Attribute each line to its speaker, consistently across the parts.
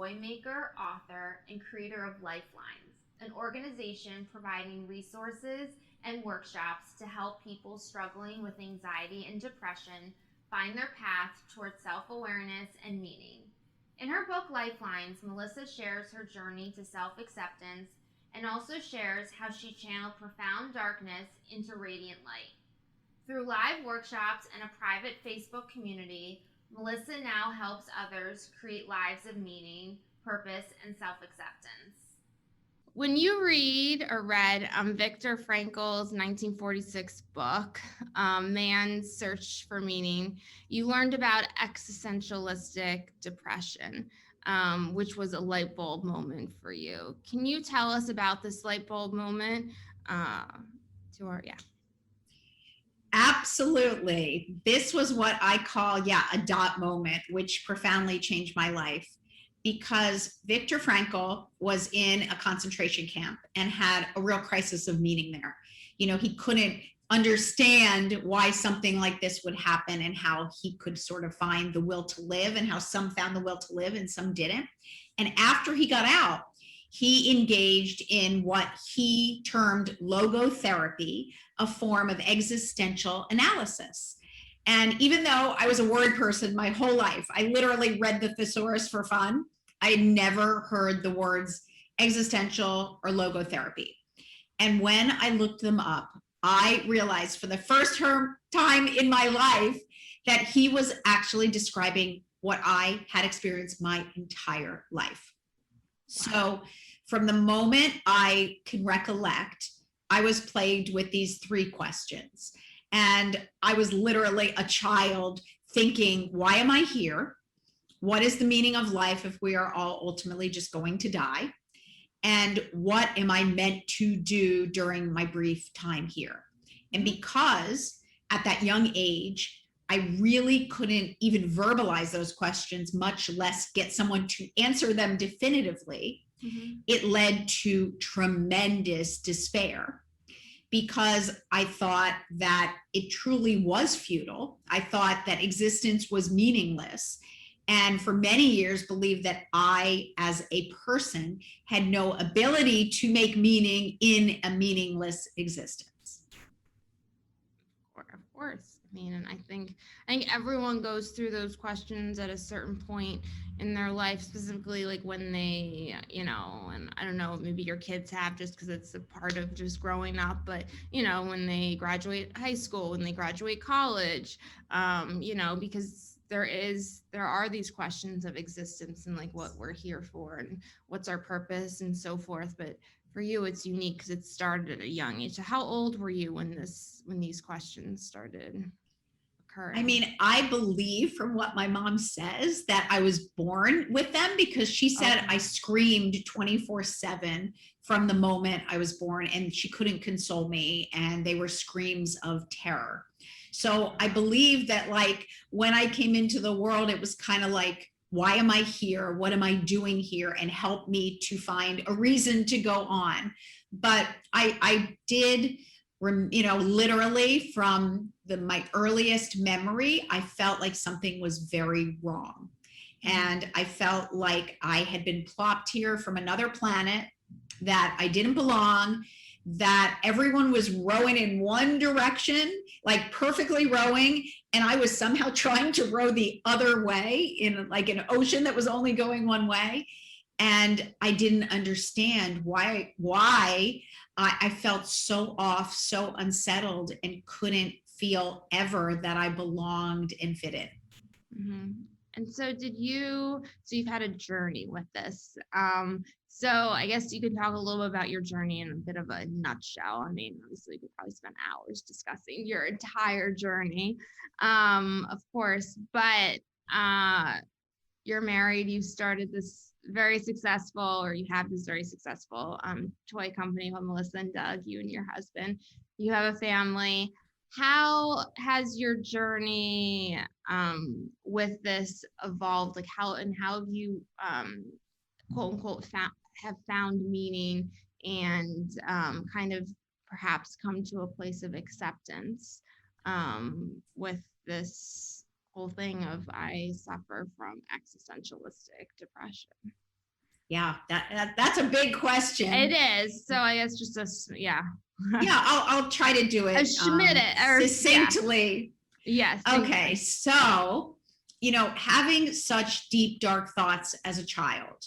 Speaker 1: toy maker, author, and creator of LifeLines, an organization providing resources and workshops to help people struggling with anxiety and depression find their path towards self awareness and meaning. In her book Lifelines, Melissa shares her journey to self acceptance and also shares how she channeled profound darkness into radiant light. Through live workshops and a private Facebook community, Melissa now helps others create lives of meaning, purpose, and self acceptance. When you read Viktor Frankl's 1946 book, Man's Search for Meaning, you learned about existentialistic depression, which was a light bulb moment for you. Can you tell us about this light bulb moment?
Speaker 2: Absolutely. This was what I call, a dot moment, which profoundly changed my life, because Viktor Frankl was in a concentration camp and had a real crisis of meaning there. He couldn't understand why something like this would happen and how he could sort of find the will to live, and how some found the will to live and some didn't. And after he got out, he engaged in what he termed logotherapy, a form of existential analysis. And even though I was a word person my whole life, I literally read the thesaurus for fun. I had never heard the words existential or logotherapy. And when I looked them up, I realized for the first time in my life that he was actually describing what I had experienced my entire life. So from the moment I can recollect, I was plagued with these three questions. And I was literally a child thinking, why am I here? What is the meaning of life if we are all ultimately just going to die? And what am I meant to do during my brief time here? And because at that young age, I really couldn't even verbalize those questions, much less get someone to answer them definitively, it led to tremendous despair, because I thought that it truly was futile. I thought that existence was meaningless. And for many years believed that I, as a person, had no ability to make meaning in a meaningless existence.
Speaker 1: Of course. And I think everyone goes through those questions at a certain point in their life, specifically like when they, and I don't know, maybe your kids have, just because it's a part of just growing up, but, when they graduate high school, when they graduate college, because there are these questions of existence and like what we're here for and what's our purpose and so forth. But for you, it's unique because it started at a young age. So how old were you when these questions started occurring?
Speaker 2: I mean, I believe from what my mom says that I was born with them, because she said I screamed 24/7 from the moment I was born, and she couldn't console me, and they were screams of terror. So I believe that, like, when I came into the world, it was kind of like, why am I here? What am I doing here? And help me to find a reason to go on. But I did, literally from my earliest memory, I felt like something was very wrong. And I felt like I had been plopped here from another planet, that I didn't belong, that everyone was rowing in one direction, like perfectly rowing, and I was somehow trying to row the other way in like an ocean that was only going one way. And I didn't understand why I felt so off, so unsettled, and couldn't feel ever that I belonged and fit in.
Speaker 1: Mm-hmm. And so you've had a journey with this. So I guess you could talk a little bit about your journey in a bit of a nutshell. I mean, obviously we could probably spend hours discussing your entire journey, of course, but you're married, you started this very successful, or you have this very successful toy company called Melissa and Doug, you and your husband. You have a family. How has your journey with this evolved? Like how have you quote unquote have found meaning and kind of perhaps come to a place of acceptance with this whole thing of I suffer from existentialistic depression?
Speaker 2: Yeah, that's a big question.
Speaker 3: It is. So I guess just
Speaker 2: yeah, I'll try to do it succinctly.
Speaker 3: Yes.
Speaker 2: Okay, so having such deep, dark thoughts as a child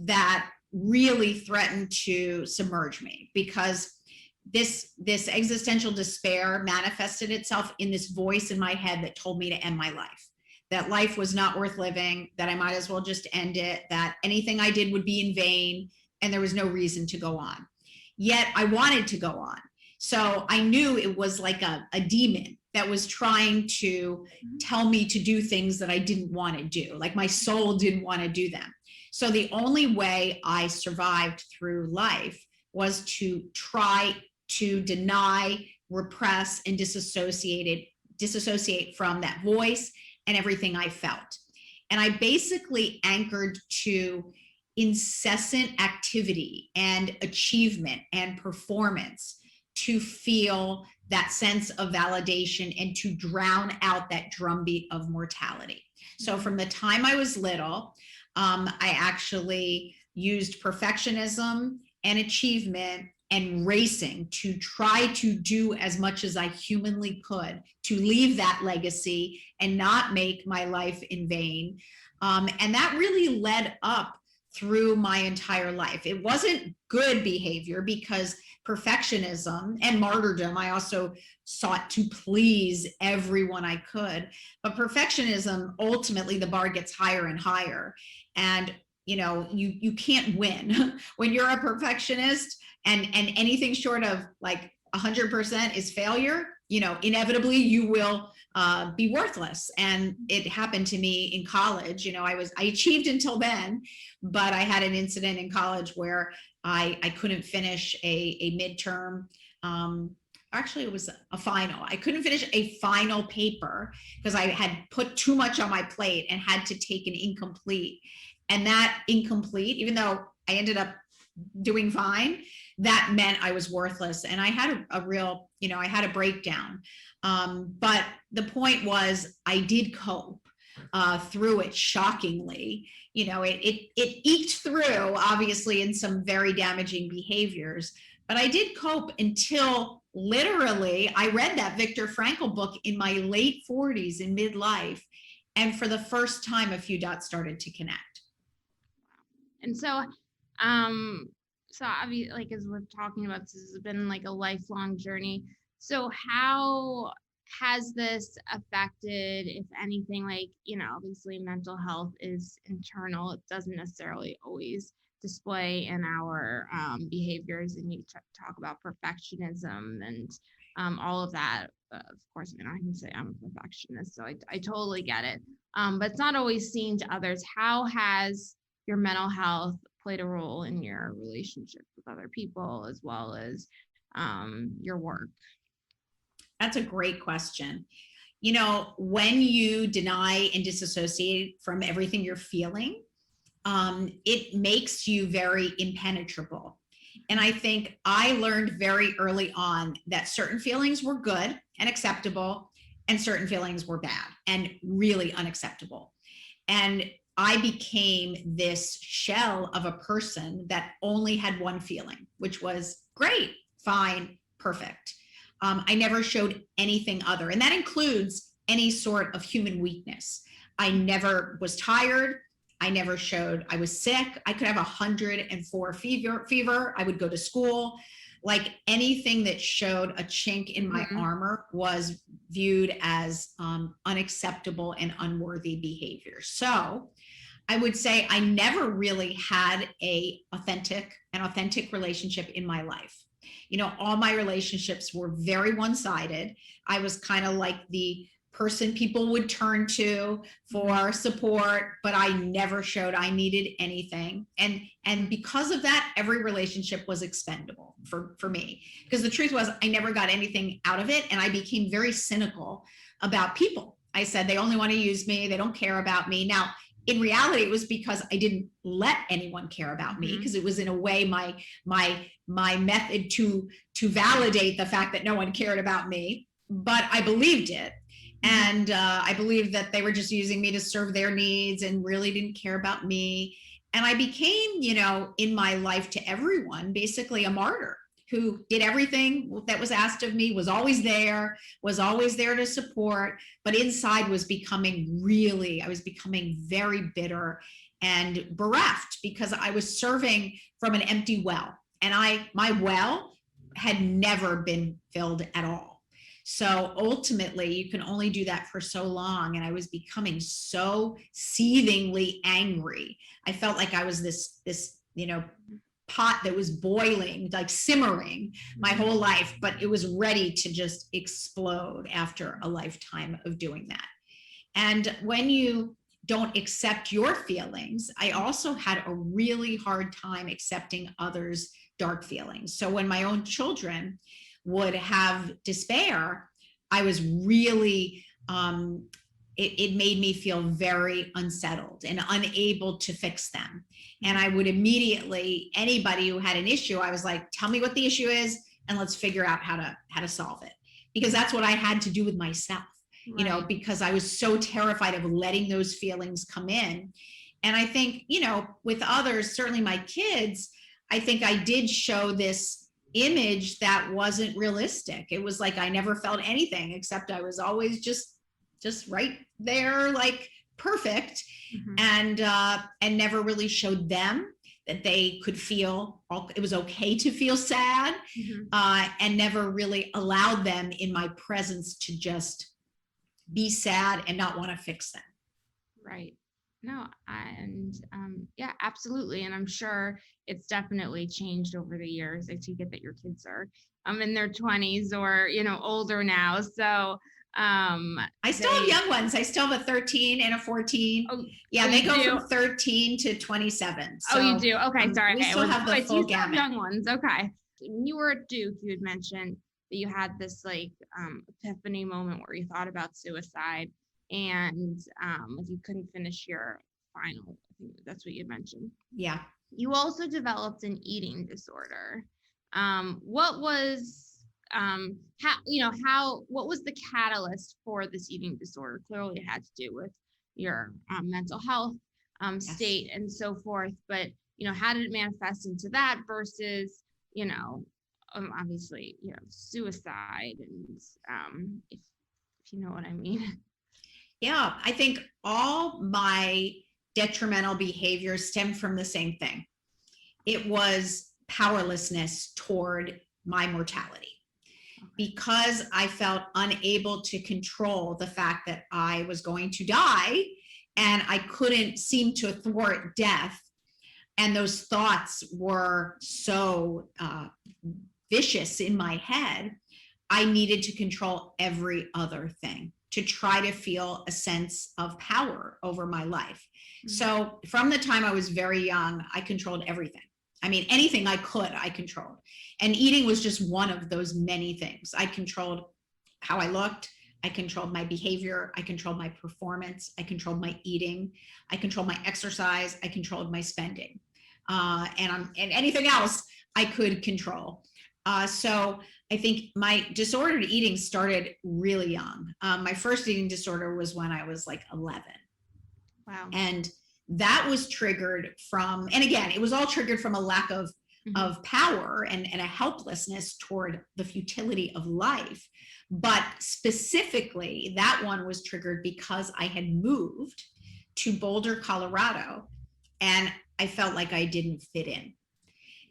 Speaker 2: that really threatened to submerge me, because this existential despair manifested itself in this voice in my head that told me to end my life, that life was not worth living, that I might as well just end it, that anything I did would be in vain, and there was no reason to go on. Yet I wanted to go on. So I knew it was like a demon that was trying to tell me to do things that I didn't want to do, like my soul didn't want to do them. So the only way I survived through life was to try to deny, repress, and disassociate from that voice and everything I felt. And I basically anchored to incessant activity and achievement and performance to feel that sense of validation and to drown out that drumbeat of mortality. So from the time I was little, I actually used perfectionism and achievement and racing to try to do as much as I humanly could to leave that legacy and not make my life in vain. And that really led up through my entire life. It wasn't good behavior, because perfectionism and martyrdom, I also sought to please everyone I could. But perfectionism, ultimately, the bar gets higher and higher. And you can't win when you're a perfectionist, and anything short of like 100% is failure. Inevitably you will be worthless. And it happened to me in college. I achieved until then, but I had an incident in college where I couldn't finish a midterm. Actually, it was a final. I couldn't finish a final paper because I had put too much on my plate and had to take an incomplete. And that incomplete, even though I ended up doing fine, that meant I was worthless. And I had a real, I had a breakdown. But the point was, I did cope through it shockingly. It eked through, obviously, in some very damaging behaviors, but I did cope until literally I read that Viktor Frankl book in my late 40s in midlife. And for the first time, a few dots started to connect.
Speaker 3: And so, obviously, like, as we're talking about, this has been like a lifelong journey. So how has this affected, if anything, like, obviously mental health is internal. It doesn't necessarily always display in our behaviors. And you talk about perfectionism and all of that. Of course, I can say I'm a perfectionist, so I totally get it. But it's not always seen to others. How has your mental health played a role in your relationship with other people, as well as your work?
Speaker 2: That's a great question. When you deny and disassociate from everything you're feeling, it makes you very impenetrable. And I think I learned very early on that certain feelings were good and acceptable, and certain feelings were bad and really unacceptable. And I became this shell of a person that only had one feeling, which was great, fine, perfect. I never showed anything other, and that includes any sort of human weakness. I never was tired. I never showed I was sick. I could have 104 fever. I would go to school. Like, anything that showed a chink in my armor was viewed as unacceptable and unworthy behavior. So I would say I never really had an authentic relationship in my life. All my relationships were very one-sided. I was kind of like the person people would turn to for support, but I never showed I needed anything. And because of that, every relationship was expendable for me, because the truth was I never got anything out of it. And I became very cynical about people. I said, they only want to use me. They don't care about me. Now, in reality, it was because I didn't let anyone care about me, because it was, in a way, my method to validate the fact that no one cared about me. But I believed it. And I believed that they were just using me to serve their needs and really didn't care about me. And I became, in my life to everyone, basically a martyr who did everything that was asked of me, was always there to support, but inside was becoming very bitter and bereft because I was serving from an empty well. And my well had never been filled at all. So ultimately, you can only do that for so long. And I was becoming so seethingly angry. I felt like I was this pot that was boiling, like simmering my whole life, but it was ready to just explode after a lifetime of doing that. And when you don't accept your feelings, I also had a really hard time accepting others' dark feelings. So when my own children would have despair, I was really, it made me feel very unsettled and unable to fix them. And I would immediately, anybody who had an issue, I was like, tell me what the issue is and let's figure out how to solve it. Because that's what I had to do with myself, right. Because I was so terrified of letting those feelings come in. And I think, with others, certainly my kids, I think I did show this image that wasn't realistic. It was like I never felt anything except I was always just right there, like perfect, and never really showed them that they could feel it was okay to feel sad, and never really allowed them in my presence to just be sad and not want to fix them.
Speaker 3: Right. No, and yeah, absolutely. And I'm sure it's definitely changed over the years. I take it that your kids are in their 20s or, older now. So
Speaker 2: I still have young ones. I still have a 13 and a 14. They go from 13 to 27. So,
Speaker 3: you do? Okay, sorry.
Speaker 2: We still have the full gamut.
Speaker 3: Young ones. Okay. When you were at Duke, you had mentioned that you had this epiphany moment where you thought about suicide and you couldn't finish your final. I think that's what you mentioned.
Speaker 2: Yeah.
Speaker 3: You also developed an eating disorder. What was what was the catalyst for this eating disorder? Clearly it had to do with your mental health state and so forth, but how did it manifest into that versus obviously suicide, and if you know what I mean.
Speaker 2: Yeah, I think all my detrimental behaviors stem from the same thing. It was powerlessness toward my mortality. Because I felt unable to control the fact that I was going to die and I couldn't seem to thwart death. And those thoughts were so vicious in my head, I needed to control every other thing to try to feel a sense of power over my life. So from the time I was very young, I controlled everything. I mean, anything I could, I controlled. And eating was just one of those many things. I controlled how I looked. I controlled my behavior. I controlled my performance. I controlled my eating. I controlled my exercise. I controlled my spending. And anything else I could control. So I think my disordered eating started really young. My first eating disorder was when I was like 11.
Speaker 3: Wow.
Speaker 2: And that was triggered from, and again, it was all triggered from a lack of power and a helplessness toward the futility of life. But specifically, that one was triggered because I had moved to Boulder, Colorado, and I felt like I didn't fit in.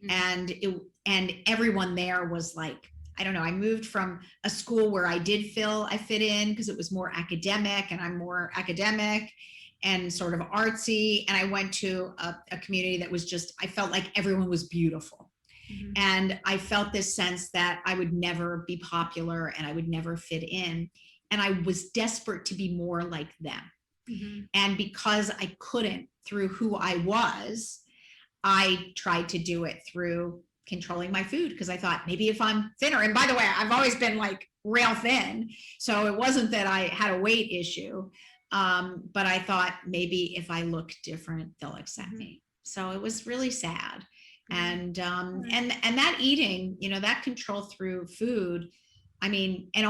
Speaker 2: And everyone there was like, I don't know, I moved from a school where I did feel I fit in because it was more academic and I'm more academic and sort of artsy. And I went to a community that was just, I felt like everyone was beautiful. And I felt this sense that I would never be popular and I would never fit in. And I was desperate to be more like them. And because I couldn't through who I was, I tried to do it through controlling my food because I thought maybe if I'm thinner, and by the way, I've always been like real thin. So it wasn't that I had a weight issue. But I thought maybe if I look different, they'll accept me. So it was really sad. And that eating, that control through food, I mean, and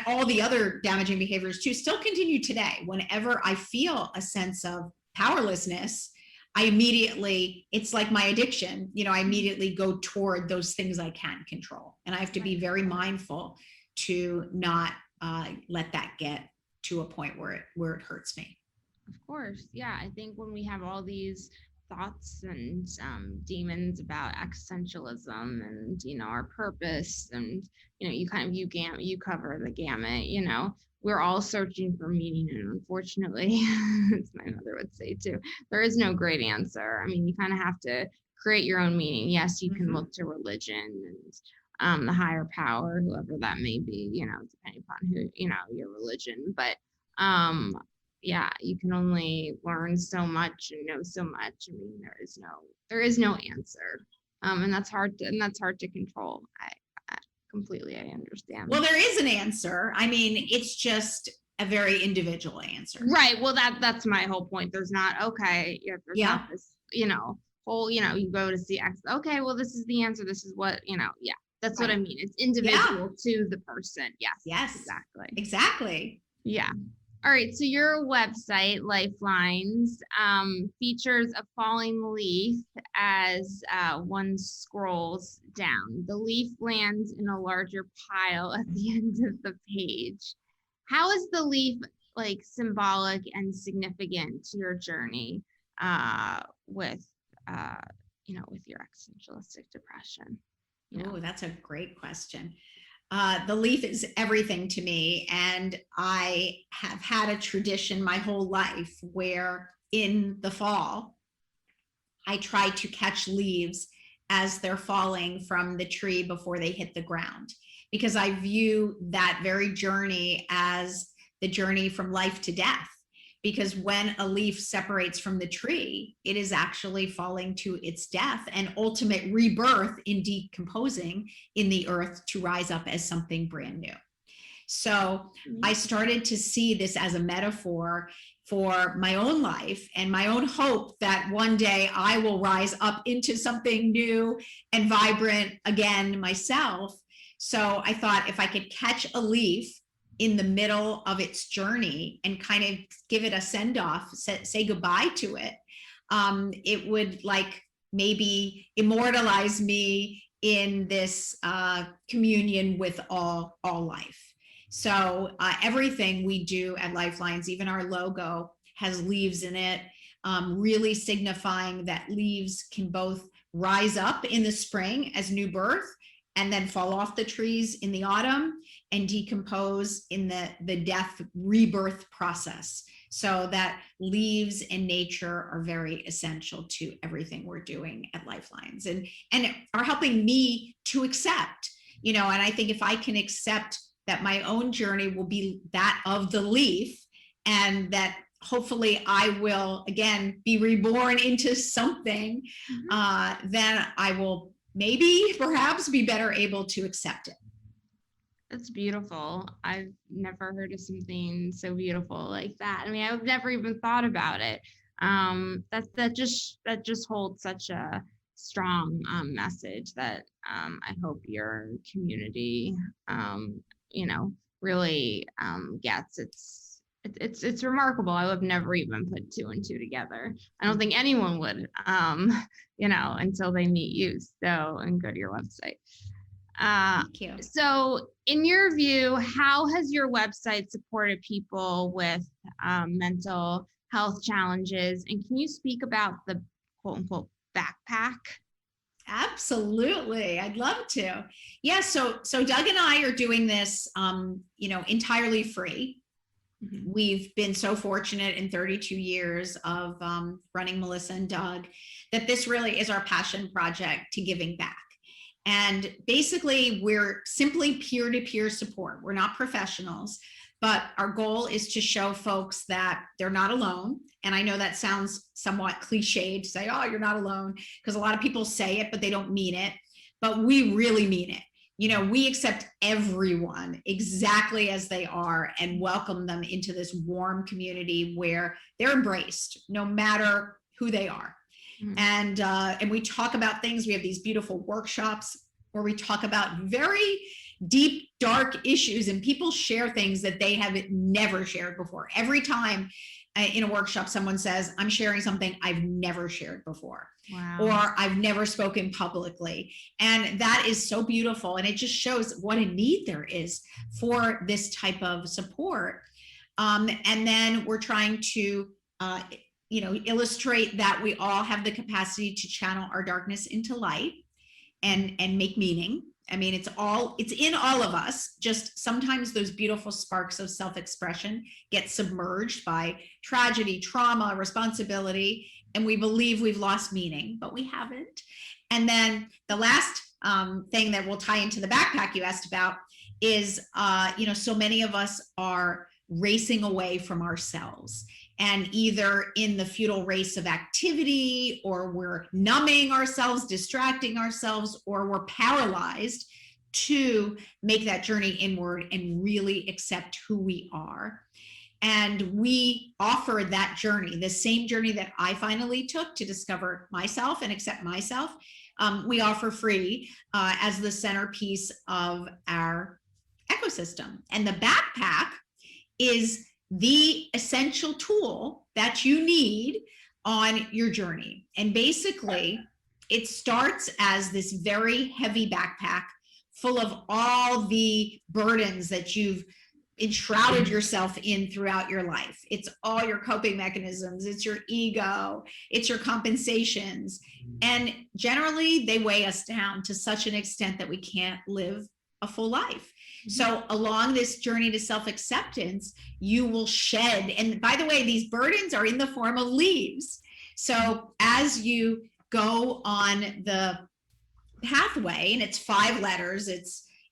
Speaker 2: all the other damaging behaviors too, still continue today. Whenever I feel a sense of powerlessness, I immediately, it's like my addiction, you know, I immediately go toward those things I can control. And I have to be very mindful to not let that get to a point where it hurts me.
Speaker 3: Of course. Yeah. I think when we have all these thoughts and demons about existentialism and, our purpose and, you cover the gamut, we're all searching for meaning. And unfortunately, as my mother would say too, there is no great answer. I mean, you kind of have to create your own meaning. Yes, you can look to religion and the higher power, whoever that may be, depending upon who, your religion. But yeah, you can only learn so much and know so much. I mean, there is no answer. And that's hard to control. I completely, I understand.
Speaker 2: Well, there is an answer. I mean, it's just a very individual answer.
Speaker 3: Right. Well, that's my whole point. There's not, okay, there's not this, whole, you go to see X. Okay, well, this is the answer. This is what, yeah, that's what I mean. It's individual to the person. Yes.
Speaker 2: Yes.
Speaker 3: Exactly. Yeah. All right, so your website, LifeLines, features a falling leaf as one scrolls down. The leaf lands in a larger pile at the end of the page. How is the leaf symbolic and significant to your journey with your existentialistic depression?
Speaker 2: Oh, that's a great question. The leaf is everything to me. And I have had a tradition my whole life where in the fall, I try to catch leaves as they're falling from the tree before they hit the ground, because I view that very journey as the journey from life to death. Because when a leaf separates from the tree, it is actually falling to its death and ultimate rebirth in decomposing in the earth to rise up as something brand new. So I started to see this as a metaphor for my own life and my own hope that one day I will rise up into something new and vibrant again myself. So I thought if I could catch a leaf in the middle of its journey and kind of give it a send-off, say goodbye to it, it would maybe immortalize me in this communion with all life. So everything we do at LifeLines, even our logo, has leaves in it, really signifying that leaves can both rise up in the spring as new birth and then fall off the trees in the autumn and decompose in the death rebirth process. So that leaves and nature are very essential to everything we're doing at LifeLines and are helping me to accept, and I think if I can accept that my own journey will be that of the leaf and that hopefully I will again be reborn into something, then I will perhaps be better able to accept it.
Speaker 3: That's beautiful. I've never heard of something so beautiful like that. I mean, I've never even thought about it. That just holds such a strong message that I hope your community, really gets. It's remarkable. I would have never even put two and two together. I don't think anyone would, until they meet you. So, and go to your website.
Speaker 2: Thank you.
Speaker 3: So in your view, how has your website supported people with mental health challenges? And can you speak about the quote unquote backpack?
Speaker 2: Absolutely. I'd love to. Yeah. So Doug and I are doing this, entirely free. Mm-hmm. We've been so fortunate in 32 years of running Melissa and Doug that this really is our passion project to giving back. And basically, we're simply peer-to-peer support. We're not professionals, but our goal is to show folks that they're not alone. And I know that sounds somewhat cliched to say, oh, you're not alone, because a lot of people say it, but they don't mean it. But we really mean it. We accept everyone exactly as they are and welcome them into this warm community where they're embraced, no matter who they are. Mm-hmm. And we talk about things. We have these beautiful workshops where we talk about very deep, dark issues, and people share things that they have never shared before. Every time in a workshop, someone says, I'm sharing something I've never shared before.
Speaker 3: Wow.
Speaker 2: Or I've never spoken publicly. And that is so beautiful. And it just shows what a need there is for this type of support. And then we're trying to, illustrate that we all have the capacity to channel our darkness into light and make meaning. I mean, it's in all of us. Just sometimes those beautiful sparks of self-expression get submerged by tragedy, trauma, responsibility, and we believe we've lost meaning, but we haven't. And then the last thing that will tie into the backpack you asked about is, so many of us are racing away from ourselves, and either in the futile race of activity, or we're numbing ourselves, distracting ourselves, or we're paralyzed to make that journey inward and really accept who we are. And we offer that journey, the same journey that I finally took to discover myself and accept myself. We offer free as the centerpiece of our ecosystem. And the backpack is the essential tool that you need on your journey. And basically, it starts as this very heavy backpack full of all the burdens that you've enshrouded yourself in throughout your life. It's all your coping mechanisms, it's your ego, it's your compensations. And generally, they weigh us down to such an extent that we can't live a full life. So along this journey to self-acceptance, you will shed. And by the way, these burdens are in the form of leaves. So as you go on the pathway, and it's 5 letters,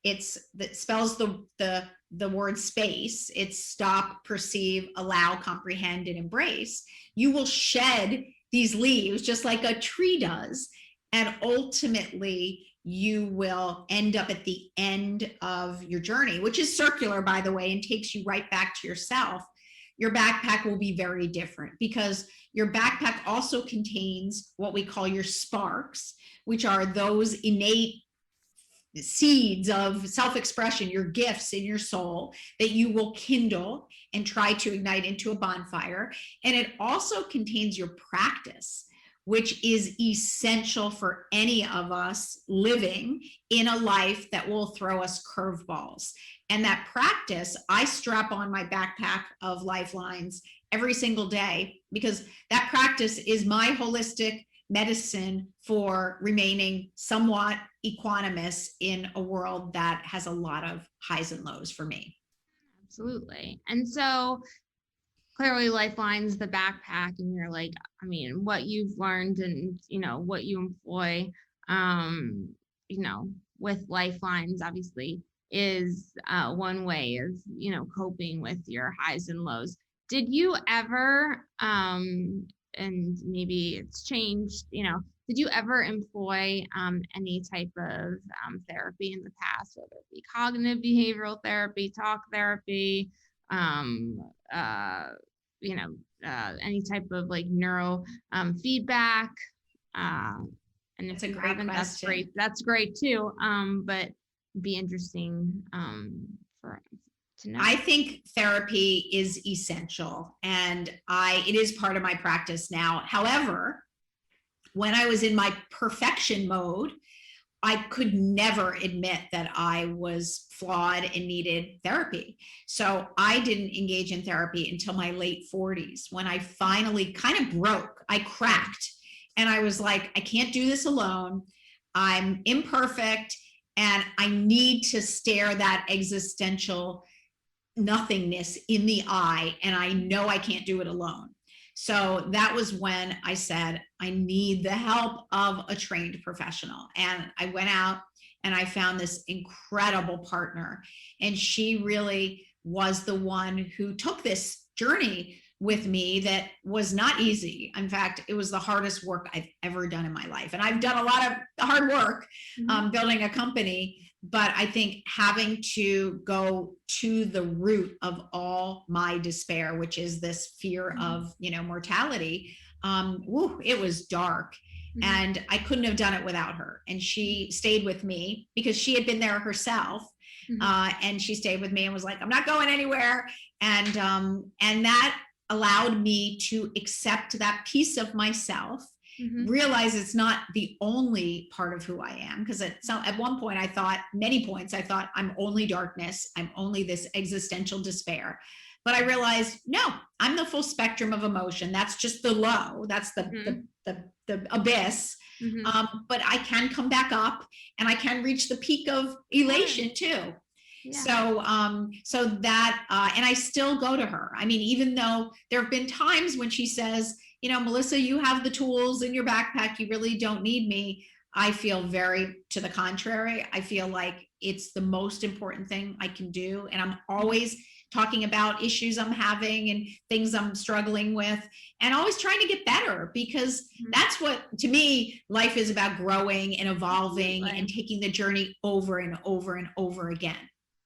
Speaker 2: that spells the word space. It's stop, perceive, allow, comprehend, and embrace. You will shed these leaves just like a tree does. And ultimately, you will end up at the end of your journey, which is circular, by the way, and takes you right back to yourself. Your backpack will be very different, because your backpack also contains what we call your sparks, which are those innate seeds of self-expression, your gifts in your soul that you will kindle and try to ignite into a bonfire. And it also contains your practice, which is essential for any of us living in a life that will throw us curveballs. And that practice, I strap on my backpack of LifeLines every single day, because that practice is my holistic medicine for remaining somewhat equanimous in a world that has a lot of highs and lows for me.
Speaker 3: Absolutely. And so clearly LifeLines, the backpack, and you're like, I mean, what you've learned and, what you employ, with LifeLines obviously is one way of, coping with your highs and lows. Did you ever, and maybe it's changed, did you ever employ any type of therapy in the past, whether it be cognitive behavioral therapy, talk therapy, any type of like neuro feedback? And if
Speaker 2: That's a
Speaker 3: you
Speaker 2: great
Speaker 3: haven't,
Speaker 2: question.
Speaker 3: that's great too. But it'd be interesting to know.
Speaker 2: I think therapy is essential, and it is part of my practice now. However, when I was in my perfection mode, I could never admit that I was flawed and needed therapy. So I didn't engage in therapy until my late 40s, when I finally kind of broke. I cracked, and I was like, I can't do this alone. I'm imperfect, and I need to stare that existential nothingness in the eye, and I know I can't do it alone. So that was when I said, I need the help of a trained professional. And I went out and I found this incredible partner, and she really was the one who took this journey with me that was not easy. In fact, it was the hardest work I've ever done in my life. And I've done a lot of hard work building a company, but I think having to go to the root of all my despair, which is this fear of, mortality, it was dark. And I couldn't have done it without her. And she stayed with me because she had been there herself. And she stayed with me and was like, I'm not going anywhere. And that allowed me to accept that piece of myself, realize it's not the only part of who I am. Because at one point I thought, many points, I thought I'm only darkness. I'm only this existential despair. But I realized, no, I'm the full spectrum of emotion. That's just the low. That's the abyss. But I can come back up, and I can reach the peak of elation too. Yeah. So that, and I still go to her. I mean, even though there have been times when she says, you know, Melissa, you have the tools in your backpack, you really don't need me. I feel very to the contrary. I feel like it's the most important thing I can do. And I'm always talking about issues I'm having and things I'm struggling with, and always trying to get better, because that's what, to me, life is about: growing and evolving and taking the journey over and over and over again.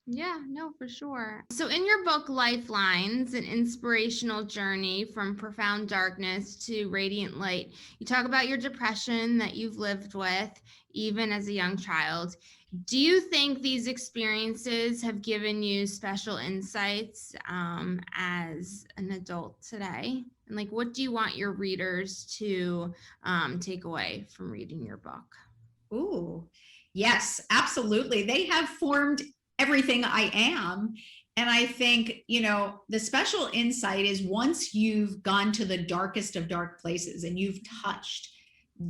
Speaker 3: Yeah, no, for sure. So in your book, LifeLines, an inspirational journey from profound darkness to radiant light, you talk about your depression that you've lived with even as a young child. Do you think these experiences have given you special insights as an adult today? And like, what do you want your readers to take away from reading your book?
Speaker 2: Ooh, yes, absolutely. They have formed everything I am. And I think, you know, the special insight is, once you've gone to the darkest of dark places and you've touched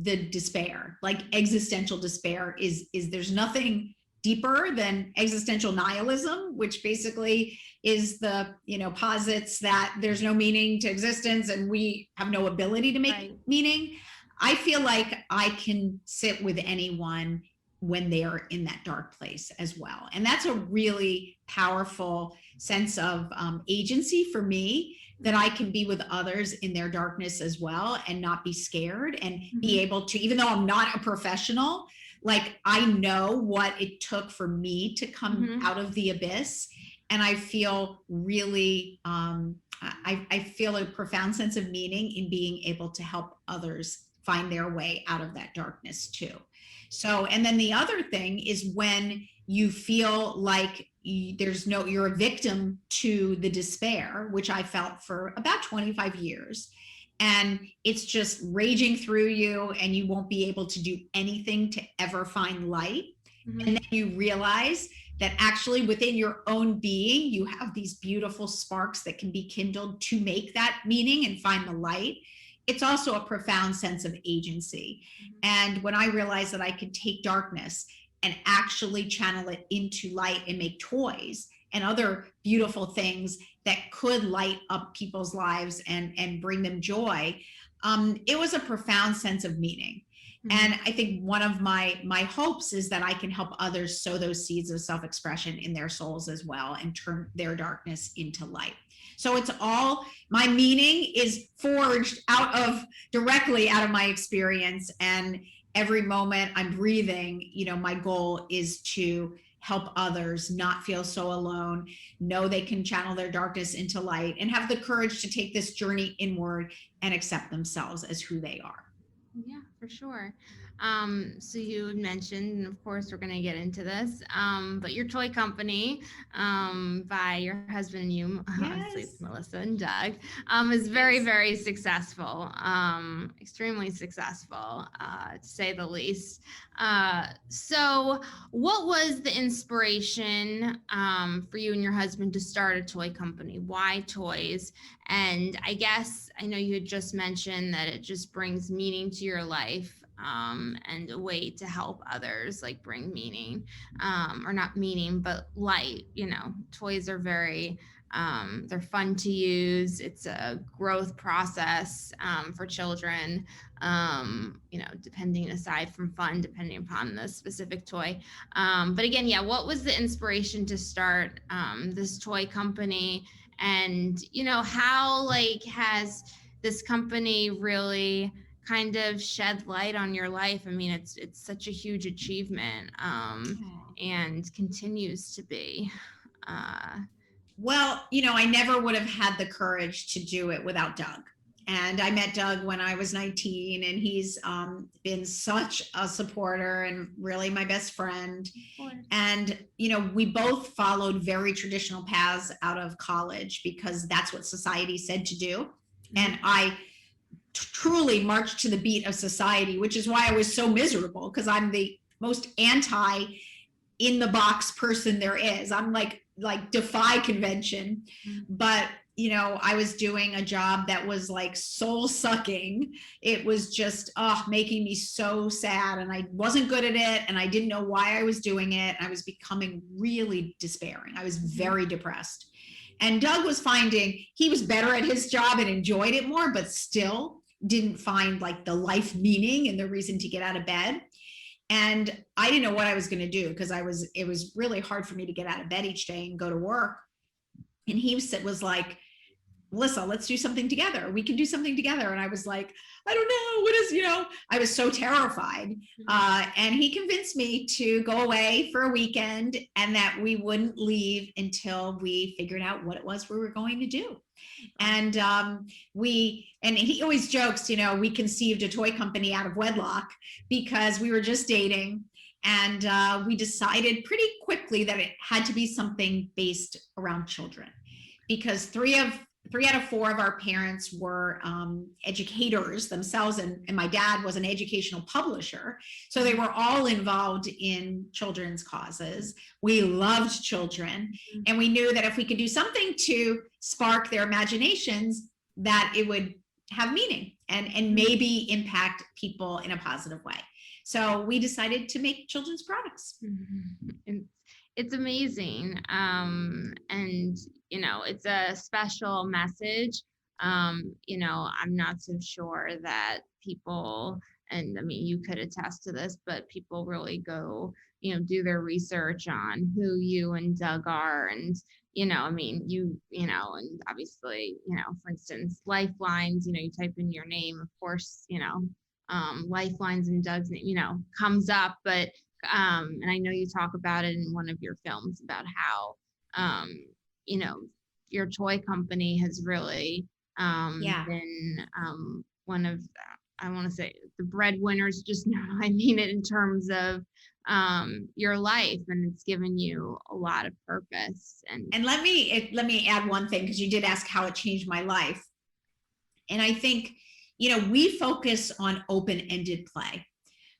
Speaker 2: the despair, like existential despair, is there's nothing deeper than existential nihilism, which basically is the, you know, posits that there's no meaning to existence and we have no ability to make meaning. I feel like I can sit with anyone when they are in that dark place as well. And that's a really powerful sense of agency for me, that I can be with others in their darkness as well and not be scared, and be able to, even though I'm not a professional, like, I know what it took for me to come out of the abyss. And I feel really, I feel a profound sense of meaning in being able to help others find their way out of that darkness too. So, and then the other thing is, when you feel like you're a victim to the despair, which I felt for about 25 years, and it's just raging through you and you won't be able to do anything to ever find light. And then you realize that actually within your own being, you have these beautiful sparks that can be kindled to make that meaning and find the light. It's also a profound sense of agency. And when I realized that I could take darkness and actually channel it into light and make toys and other beautiful things that could light up people's lives and bring them joy, it was a profound sense of meaning. And I think one of my hopes is that I can help others sow those seeds of self-expression in their souls as well, and turn their darkness into light. So it's all, my meaning is forged directly out of my experience. And every moment I'm breathing, you know, my goal is to help others not feel so alone, know they can channel their darkness into light, and have the courage to take this journey inward and accept themselves as who they are.
Speaker 3: Yeah, for sure. So you had mentioned, and of course we're going to get into this, but your toy company, by your husband and you, obviously it's Melissa and Doug, is very, very successful, extremely successful, to say the least. So what was the inspiration for you and your husband to start a toy company? Why toys? And I guess, I know you had just mentioned that it just brings meaning to your life, and a way to help others, like bring meaning, or not meaning, but light. You know, toys are very, they're fun to use. It's a growth process for children, you know, depending upon the specific toy. But again, yeah, what was the inspiration to start this toy company? And, you know, how has this company really kind of shed light on your life? I mean, it's such a huge achievement, and continues to be.
Speaker 2: Well, you know, I never would have had the courage to do it without Doug. And I met Doug when I was 19, and he's been such a supporter and really my best friend. And, we both followed very traditional paths out of college because that's what society said to do. And I truly marched to the beat of society, which is why I was so miserable, because I'm the most anti in the box person there is. I'm like defy convention. But I was doing a job that was like soul sucking. It was just making me so sad, and I wasn't good at it, and I didn't know why I was doing it. I was becoming really despairing. I was very depressed. And Doug was finding he was better at his job and enjoyed it more, but still didn't find like the life meaning and the reason to get out of bed. And I didn't know what I was going to do, because it was really hard for me to get out of bed each day and go to work. And he was like, Melissa, let's do something together. We can do something together. And I was like, I don't know, I was so terrified. And he convinced me to go away for a weekend, and that we wouldn't leave until we figured out what it was we were going to do. And he always jokes, we conceived a toy company out of wedlock because we were just dating. And we decided pretty quickly that it had to be something based around children, because three out of four of our parents were educators themselves, and my dad was an educational publisher. So they were all involved in children's causes. We loved children, and we knew that if we could do something to spark their imaginations, that it would have meaning and maybe impact people in a positive way. So we decided to make children's products.
Speaker 3: It's amazing. And, it's a special message. I'm not so sure that people, and I mean, you could attest to this, but people really go, do their research on who you and Doug are. And, and obviously, for instance, LifeLines, you type in your name, of course, LifeLines and Doug's name, comes up, but and I know you talk about it in one of your films about how, your toy company has really been one of, I want to say, the breadwinners, just I mean it in terms of your life, and it's given you a lot of purpose.
Speaker 2: And let me add one thing, because you did ask how it changed my life. And I think, we focus on open-ended play,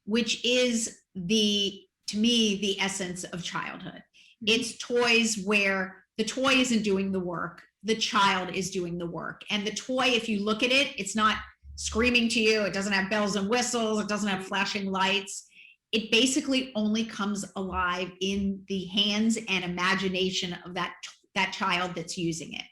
Speaker 2: which is to me, the essence of childhood. It's toys where the toy isn't doing the work, the child is doing the work. And the toy, if you look at it, it's not screaming to you, it doesn't have bells and whistles, it doesn't have flashing lights. It basically only comes alive in the hands and imagination of that child that's using it.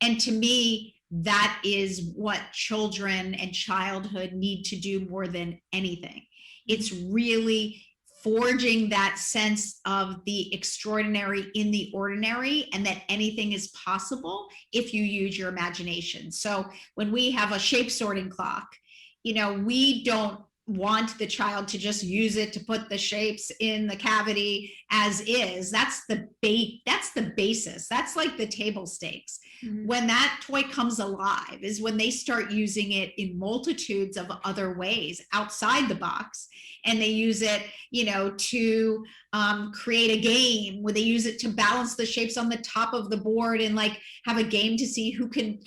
Speaker 2: And to me, that is what children and childhood need to do more than anything. It's really forging that sense of the extraordinary in the ordinary, and that anything is possible if you use your imagination. So when we have a shape sorting clock, we don't want the child to just use it to put the shapes in the cavity as is. That's the basis. That's like the table stakes. When that toy comes alive is when they start using it in multitudes of other ways outside the box. And they use it, to create a game where they use it to balance the shapes on the top of the board and like have a game to see who can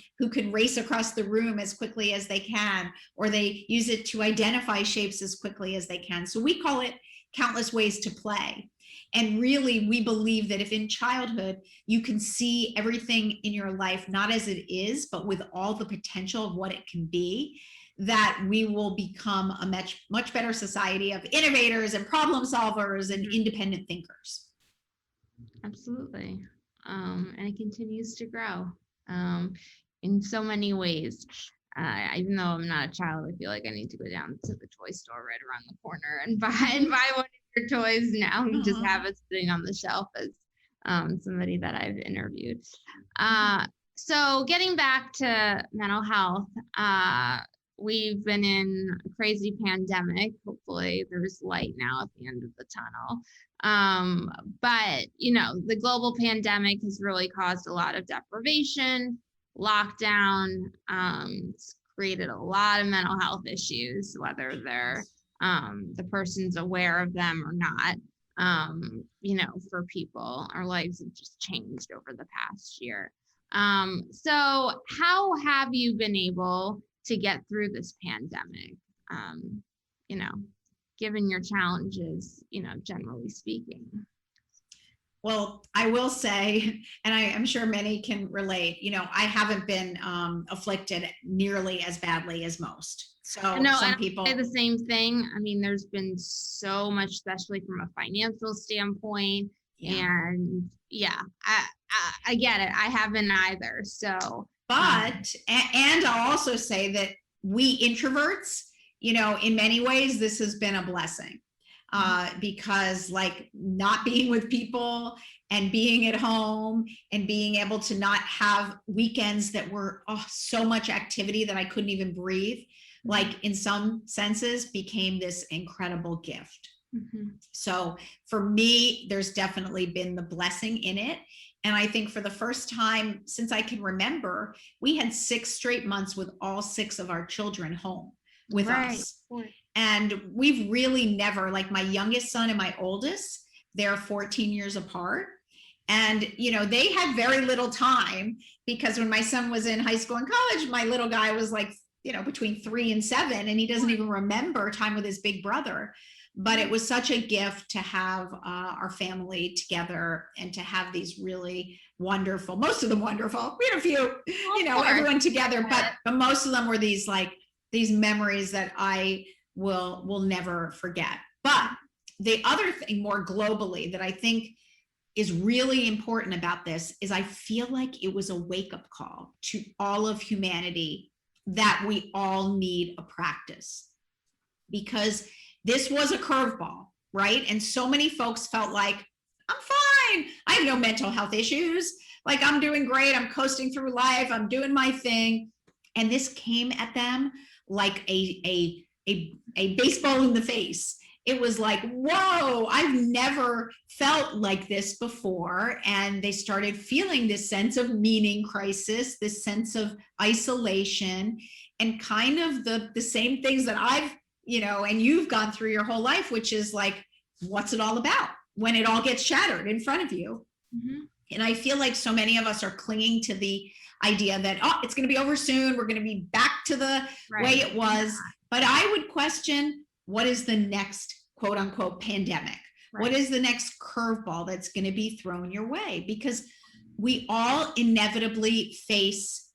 Speaker 2: race across the room as quickly as they can, or they use it to identify shapes as quickly as they can. So we call it countless ways to play. And really, we believe that if in childhood you can see everything in your life not as it is, but with all the potential of what it can be, that we will become a much better society of innovators and problem solvers and independent thinkers.
Speaker 3: Absolutely. And it continues to grow in so many ways. Even though I'm not a child, I feel like I need to go down to the toy store right around the corner and buy one of your toys now and just have it sitting on the shelf as somebody that I've interviewed. So getting back to mental health, we've been in a crazy pandemic. Hopefully there's light now at the end of the tunnel. But, the global pandemic has really caused a lot of deprivation, lockdown, created a lot of mental health issues, whether they're the person's aware of them or not. For people, our lives have just changed over the past year. So how have you been able to get through this pandemic? You know, given your challenges, generally speaking.
Speaker 2: Well, I will say, and I'm sure many can relate, I haven't been afflicted nearly as badly as most. So
Speaker 3: No,
Speaker 2: some
Speaker 3: and
Speaker 2: people
Speaker 3: I say the same thing. I mean, there's been so much, especially from a financial standpoint.
Speaker 2: Yeah.
Speaker 3: And yeah, I get it. I haven't either. So,
Speaker 2: but and I'll also say that we introverts, in many ways, this has been a blessing. Because like not being with people and being at home and being able to not have weekends that were so much activity that I couldn't even breathe, like in some senses became this incredible gift. So for me, there's definitely been the blessing in it. And I think for the first time since I can remember, we had 6 straight months with all 6 of our children home with us. And we've really never, like my youngest son and my oldest, they're 14 years apart. And, they had very little time because when my son was in high school and college, my little guy was like, between 3 and 7, and he doesn't even remember time with his big brother. But it was such a gift to have our family together and to have these really wonderful, most of them wonderful. We had a few, everyone together, but most of them were these memories that I will never forget. But the other thing more globally that I think is really important about this is I feel like it was a wake-up call to all of humanity that we all need a practice, because this was a curveball, right? And so many folks felt like, I'm fine, I have no mental health issues, like I'm doing great, I'm coasting through life, I'm doing my thing. And this came at them like a baseball in the face. It was like, whoa, I've never felt like this before. And they started feeling this sense of meaning crisis, this sense of isolation, and kind of the same things that I've, and you've gone through your whole life, which is like, what's it all about when it all gets shattered in front of you? And I feel like so many of us are clinging to the idea that, it's going to be over soon. We're going to be back to the way it was. But I would question, what is the next quote unquote pandemic? What is the next curveball that's going to be thrown your way? Because we all inevitably face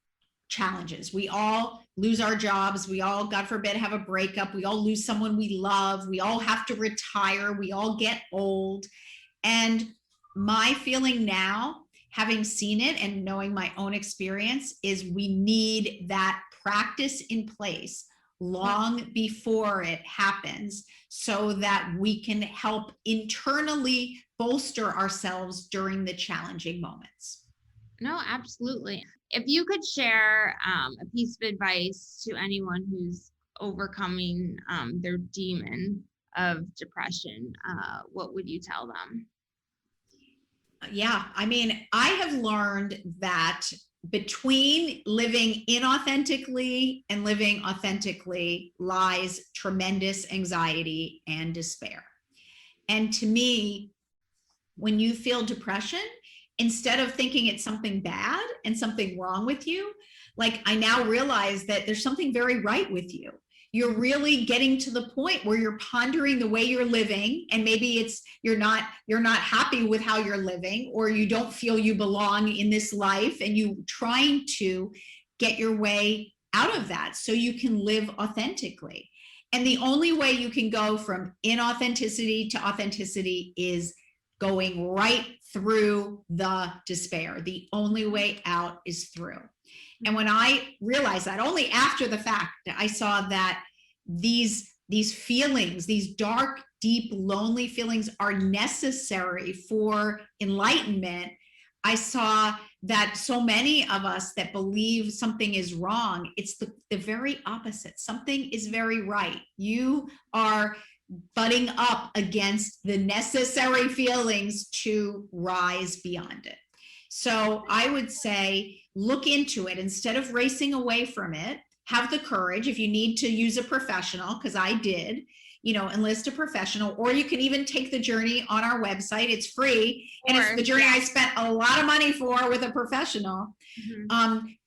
Speaker 2: challenges. We all lose our jobs. We all, God forbid, have a breakup. We all lose someone we love. We all have to retire. We all get old. And my feeling now, having seen it and knowing my own experience, is we need that practice in place long before it happens so that we can help internally bolster ourselves during the challenging moments.
Speaker 3: No, absolutely. If you could share a piece of advice to anyone who's overcoming their demon of depression, what would you tell them?
Speaker 2: Yeah, I mean, I have learned that between living inauthentically and living authentically lies tremendous anxiety and despair. And to me, when you feel depression, instead of thinking it's something bad and something wrong with you, like I now realize that there's something very right with you. You're really getting to the point where you're pondering the way you're living, and maybe it's you're not happy with how you're living, or you don't feel you belong in this life, and you trying to get your way out of that so you can live authentically. And the only way you can go from inauthenticity to authenticity is going right through the despair. The only way out is through. And when I realized that, only after the fact, I saw that these feelings, these dark, deep, lonely feelings are necessary for enlightenment. I saw that so many of us that believe something is wrong, it's the very opposite. Something is very right. You are butting up against the necessary feelings to rise beyond it. So I would say, look into it instead of racing away from it. have the courage, if you need to use a professional, because I did, enlist a professional, or you can even take the journey on our website. It's free. And it's the journey I spent a lot of money for with a professional.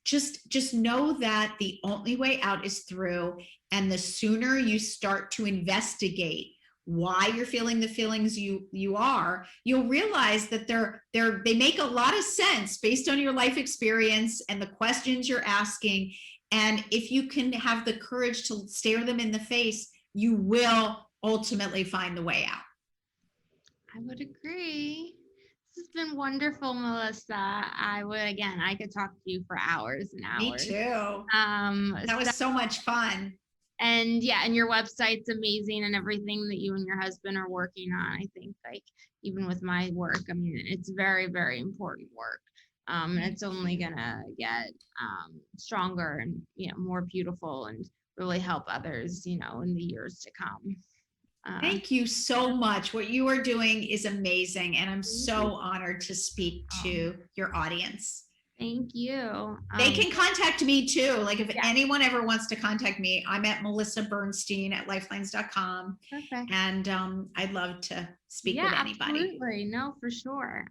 Speaker 2: Just know that the only way out is through. And the sooner you start to investigate why you're feeling the feelings you are, you'll realize that they make a lot of sense based on your life experience and the questions you're asking. And if you can have the courage to stare them in the face, you will ultimately find the way out.
Speaker 3: I would agree. This has been wonderful, Melissa. I could talk to you for hours and hours.
Speaker 2: Me too. That was so much fun.
Speaker 3: And and your website's amazing, and everything that you and your husband are working on. I think, like, even with my work, I mean, it's very, very important work. And it's only gonna get stronger and more beautiful, and really help others, in the years to come.
Speaker 2: Thank you so much. What you are doing is amazing, and I'm so honored to speak to your audience.
Speaker 3: Thank you.
Speaker 2: They can contact me too. Like, if anyone ever wants to contact me, I'm at Melissa Bernstein at LifeLines.com.
Speaker 3: Perfect.
Speaker 2: And I'd love to speak with anybody.
Speaker 3: Absolutely. No, for sure.